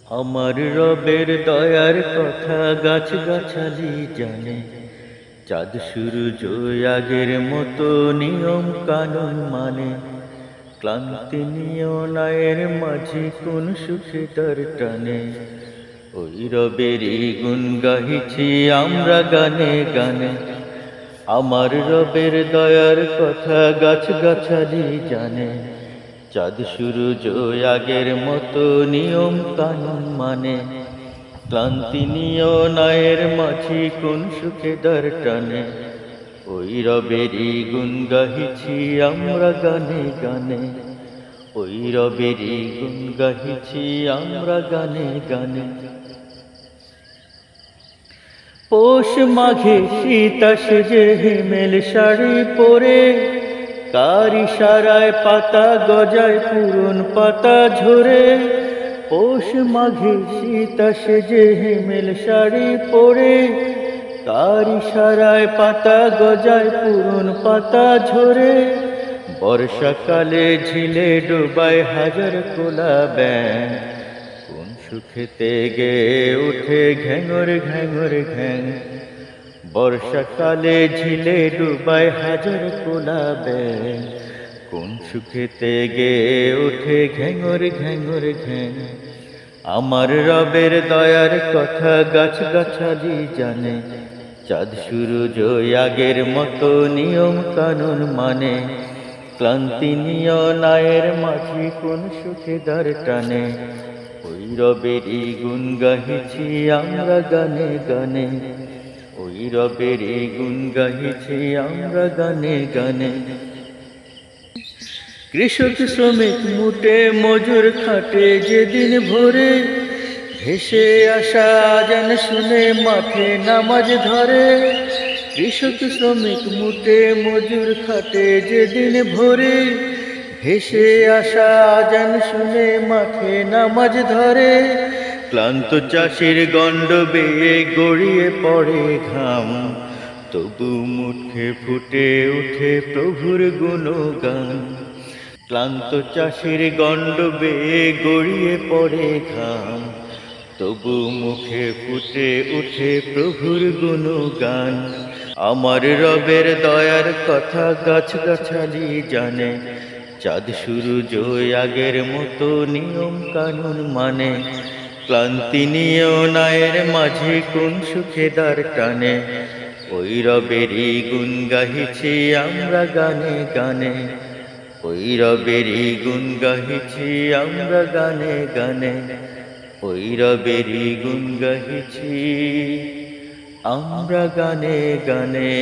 আমার রবের দয়ার কথা গাছ গাছালি জানে, চাঁদ সূরজ আগের মতো নিয়ম কানুন মানে। ক্লান্তি নিয়নায়ের মাঝে কোন সুখে তার টানে, ওই রবেরই গুণ গাহিছি আমরা গানে গানে। আমার রবের দয়ার কথা গাছ গাছালি জানে, চাঁদ সূরজ আগের মতো নিয়ম কানুন মানে। ক্লান্তি নিয়নায়ের মাঝে কোন সুখে দ্বার টানে, ওই রবেরই গুণ গাহিছি আমরা গানে গানে। ওই রবেরই গুণ গাহিছি আমরা গানে গানে। পৌষ মাঘে শীত আসে যে হিমেল শাড়ি পরে, কার ইশারায় পাতা গজায় পুরন পাতা ঝরে। পৌষ মাঘে শীত আসে যে হিমেল শাড়ি পরে, কার ইশারায় পাতা গজায় পুরন পাতা ঝরে। বর্ষাকালে ঝিলে ডুবায় হাজার কোলা ব্যাঙ, কোন সুখেতে গে উঠে ঘ্যাঙর ঘ্যাঙর ঘ্যাং। বর্ষাকালে ঝিলে ডুবায় হাজার কোলা ব্যাঙ, কোন সুখেতে গে উঠে ঘ্যাঙর ঘ্যাঙর ঘ্যাং। আমার রবের দয়ার কথা গাছ গাছালি জানে, চাঁদ সূরজ আগের মতো নিয়ম কানুন মানে। ক্লান্তি নিয়নায়ের মাঝে কোন সুখে দ্বার টানে, ওই রবেরই গুণ গাহিছি আমরা গানে গানে। ওই রবেরই গুণ গাহিছি আমরা গানে গানে। কৃষক শ্রমিক মুটে মজুর খাটে যেদিন ভোরে, ভেসে আসা আজান শুনে মাঠে নামাজ ধরে। কৃষক শ্রমিক মুটে মজুর খাটে যেদিন ভোরে, ভেসে আসা আজান শুনে মাঠে নামাজ ধরে। ক্লান্ত চাষির গণ্ড বেয়ে গড়িয়ে পড়ে ঘাম, তবু মুখে ফুটে উঠে প্রভুর গুণগান। ক্লান্ত চাষির গণ্ড বেয়ে গড়িয়ে পড়ে ঘাম, তবু মুখে ফুটে উঠে প্রভুর গুণগান। আমার রবের দয়ার কথা গাছ গাছালি জানে, চাঁদ সূরজ আগের মতো নিয়ম কানুন মানে। ক্লান্তি নিয়নায়ের মাঝে কোন সুখে দ্বার টানে, ওই রবেরই গুণ গাহিছি আমরা গানে গানে। ওই রবেরই গুণ গাহিছি আমরা গানে গানে। ওই রবেরই গুণ গাহিছি আমরা গানে গানে।